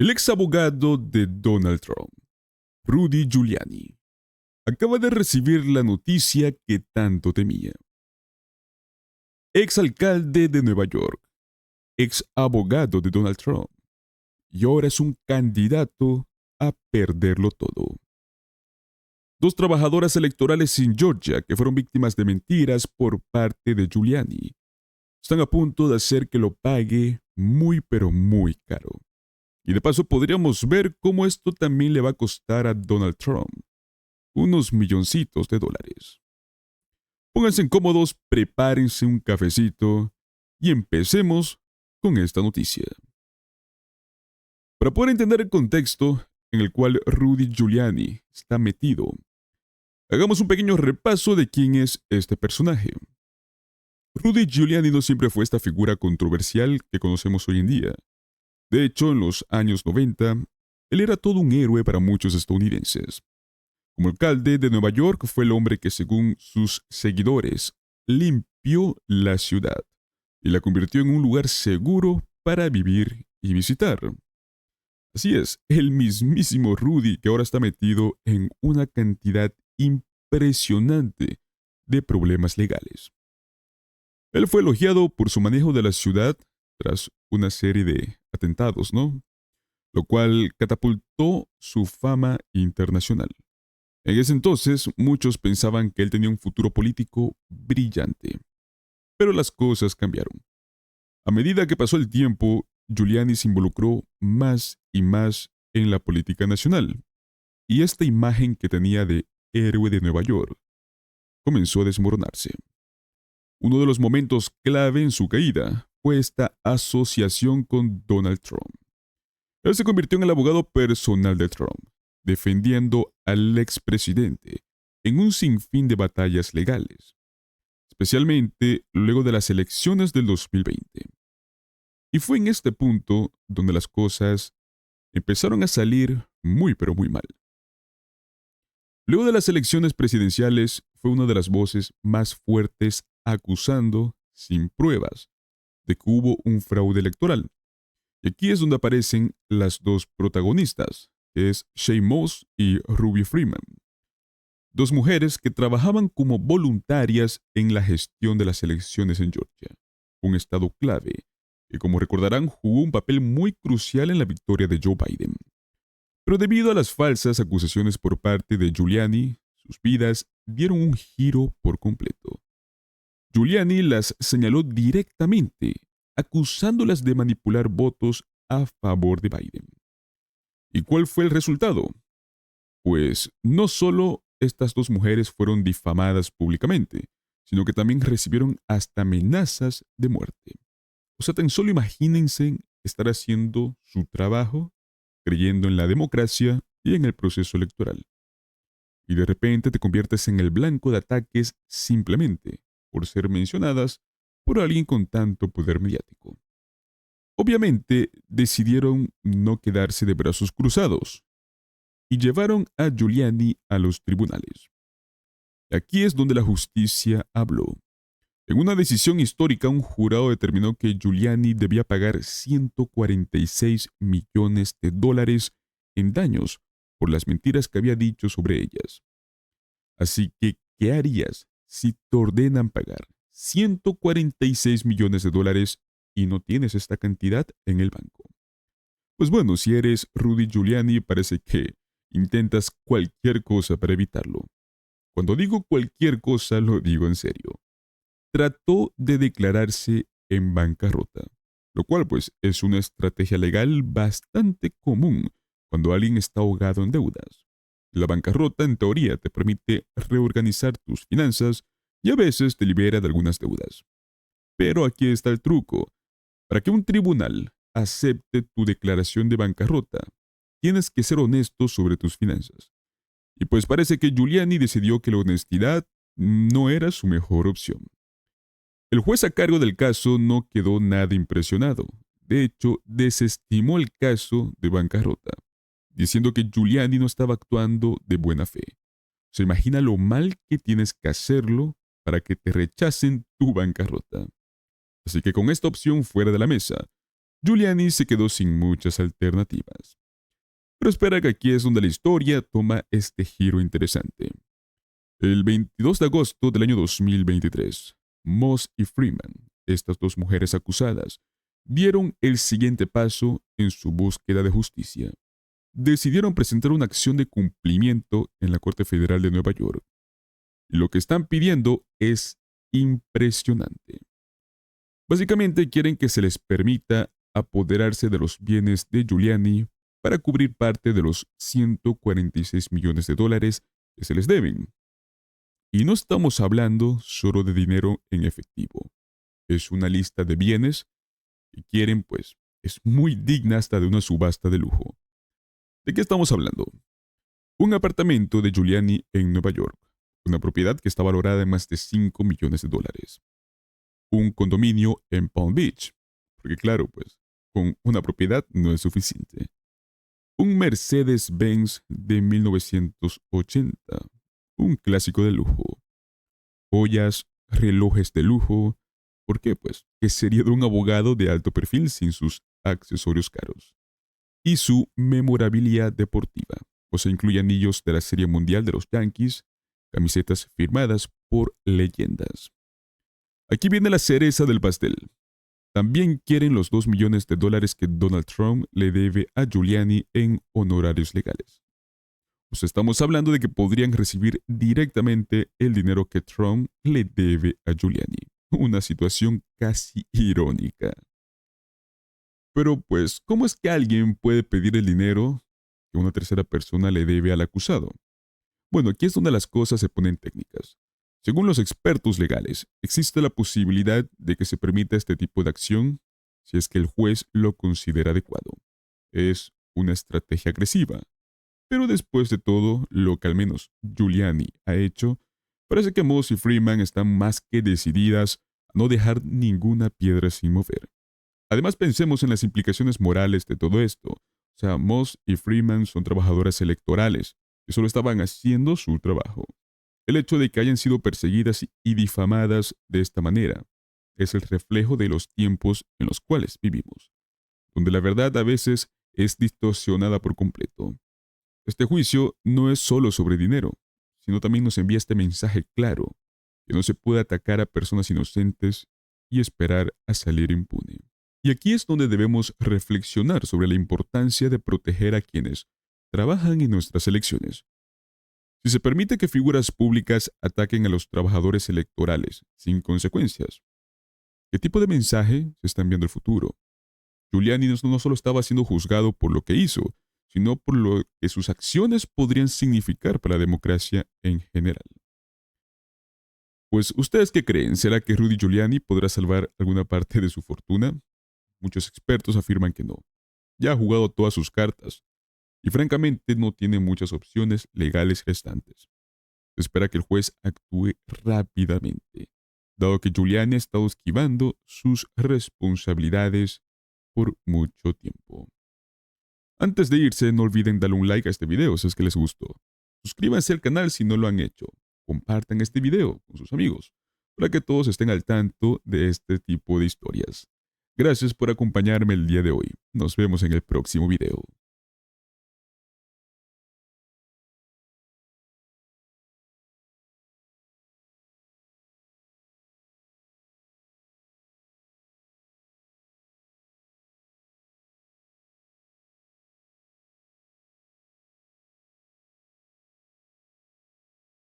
El ex abogado de Donald Trump, Rudy Giuliani, acaba de recibir la noticia que tanto temía. Ex alcalde de Nueva York, ex abogado de Donald Trump, y ahora es un candidato a perderlo todo. Dos trabajadoras electorales en Georgia que fueron víctimas de mentiras por parte de Giuliani están a punto de hacer que lo pague muy pero muy caro. Y de paso podríamos ver cómo esto también le va a costar a Donald Trump unos milloncitos de dólares. Pónganse cómodos, prepárense un cafecito y empecemos con esta noticia. Para poder entender el contexto en el cual Rudy Giuliani está metido, hagamos un pequeño repaso de quién es este personaje. Rudy Giuliani no siempre fue esta figura controversial que conocemos hoy en día. De hecho, en los años 90, él era todo un héroe para muchos estadounidenses. Como alcalde de Nueva York fue el hombre que, según sus seguidores, limpió la ciudad y la convirtió en un lugar seguro para vivir y visitar. Así es, el mismísimo Rudy que ahora está metido en una cantidad impresionante de problemas legales. Él fue elogiado por su manejo de la ciudad tras una serie de atentados, ¿no? Lo cual catapultó su fama internacional. En ese entonces, muchos pensaban que él tenía un futuro político brillante. Pero las cosas cambiaron. A medida que pasó el tiempo, Giuliani se involucró más y más en la política nacional. Y esta imagen que tenía de héroe de Nueva York comenzó a desmoronarse. Uno de los momentos clave en su caída fue esta asociación con Donald Trump. Él se convirtió en el abogado personal de Trump, defendiendo al expresidente en un sinfín de batallas legales, especialmente luego de las elecciones del 2020. Y fue en este punto donde las cosas empezaron a salir muy pero muy mal. Luego de las elecciones presidenciales fue una de las voces más fuertes acusando, sin pruebas, de que hubo un fraude electoral. Y aquí es donde aparecen las dos protagonistas, que es Shaye Moss y Ruby Freeman. Dos mujeres que trabajaban como voluntarias en la gestión de las elecciones en Georgia, un estado clave, que como recordarán jugó un papel muy crucial en la victoria de Joe Biden. Pero debido a las falsas acusaciones por parte de Giuliani, sus vidas dieron un giro por completo. Giuliani las señaló directamente, acusándolas de manipular votos a favor de Biden. ¿Y cuál fue el resultado? Pues no solo estas dos mujeres fueron difamadas públicamente, sino que también recibieron hasta amenazas de muerte. O sea, tan solo imagínense estar haciendo su trabajo, creyendo en la democracia y en el proceso electoral. Y de repente te conviertes en el blanco de ataques simplemente por ser mencionadas por alguien con tanto poder mediático. Obviamente decidieron no quedarse de brazos cruzados y llevaron a Giuliani a los tribunales. Aquí es donde la justicia habló. En una decisión histórica, un jurado determinó que Giuliani debía pagar 146 millones de dólares en daños por las mentiras que había dicho sobre ellas. Así que, ¿qué harías si te ordenan pagar 146 millones de dólares y no tienes esta cantidad en el banco? Pues bueno, si eres Rudy Giuliani, parece que intentas cualquier cosa para evitarlo. Cuando digo cualquier cosa, lo digo en serio. Trató de declararse en bancarrota, lo cual pues es una estrategia legal bastante común cuando alguien está ahogado en deudas. La bancarrota en teoría te permite reorganizar tus finanzas y a veces te libera de algunas deudas. Pero aquí está el truco. Para que un tribunal acepte tu declaración de bancarrota, tienes que ser honesto sobre tus finanzas. Y pues parece que Giuliani decidió que la honestidad no era su mejor opción. El juez a cargo del caso no quedó nada impresionado. De hecho, desestimó el caso de bancarrota, diciendo que Giuliani no estaba actuando de buena fe. Se imagina lo mal que tienes que hacerlo para que te rechacen tu bancarrota. Así que con esta opción fuera de la mesa, Giuliani se quedó sin muchas alternativas. Pero espera que aquí es donde la historia toma este giro interesante. El 22 de agosto del año 2023, Moss y Freeman, estas dos mujeres acusadas, dieron el siguiente paso en su búsqueda de justicia. Decidieron presentar una acción de cumplimiento en la Corte Federal de Nueva York. Y lo que están pidiendo es impresionante. Básicamente quieren que se les permita apoderarse de los bienes de Giuliani para cubrir parte de los 146 millones de dólares que se les deben. Y no estamos hablando solo de dinero en efectivo. Es una lista de bienes que quieren, pues, es muy digna hasta de una subasta de lujo. ¿De qué estamos hablando? Un apartamento de Giuliani en Nueva York, una propiedad que está valorada en más de 5 millones de dólares. Un condominio en Palm Beach, porque claro, pues, con una propiedad no es suficiente. Un Mercedes-Benz de 1980, un clásico de lujo. Joyas, relojes de lujo. ¿Por qué? Pues, que sería de un abogado de alto perfil sin sus accesorios caros. Y su memorabilidad deportiva, o sea, incluye anillos de la Serie Mundial de los Yankees, camisetas firmadas por leyendas. Aquí viene la cereza del pastel. También quieren los 2 millones de dólares que Donald Trump le debe a Giuliani en honorarios legales. Pues estamos hablando de que podrían recibir directamente el dinero que Trump le debe a Giuliani. Una situación casi irónica. Pero pues, ¿cómo es que alguien puede pedir el dinero que una tercera persona le debe al acusado? Bueno, aquí es donde las cosas se ponen técnicas. Según los expertos legales, existe la posibilidad de que se permita este tipo de acción si es que el juez lo considera adecuado. Es una estrategia agresiva. Pero después de todo, lo que al menos Giuliani ha hecho, parece que Moss y Freeman están más que decididas a no dejar ninguna piedra sin mover. Además, pensemos en las implicaciones morales de todo esto. O sea, Moss y Freeman son trabajadoras electorales que solo estaban haciendo su trabajo. El hecho de que hayan sido perseguidas y difamadas de esta manera es el reflejo de los tiempos en los cuales vivimos, donde la verdad a veces es distorsionada por completo. Este juicio no es solo sobre dinero, sino también nos envía este mensaje claro, que no se puede atacar a personas inocentes y esperar a salir impune. Y aquí es donde debemos reflexionar sobre la importancia de proteger a quienes trabajan en nuestras elecciones. Si se permite que figuras públicas ataquen a los trabajadores electorales sin consecuencias, ¿qué tipo de mensaje se está enviando al futuro? Giuliani no solo estaba siendo juzgado por lo que hizo, sino por lo que sus acciones podrían significar para la democracia en general. Pues, ¿ustedes qué creen? ¿Será que Rudy Giuliani podrá salvar alguna parte de su fortuna? Muchos expertos afirman que no. Ya ha jugado todas sus cartas y francamente no tiene muchas opciones legales restantes. Se espera que el juez actúe rápidamente, dado que Giuliani ha estado esquivando sus responsabilidades por mucho tiempo. Antes de irse, no olviden darle un like a este video si es que les gustó. Suscríbanse al canal si no lo han hecho. Compartan este video con sus amigos para que todos estén al tanto de este tipo de historias. Gracias por acompañarme el día de hoy. Nos vemos en el próximo video.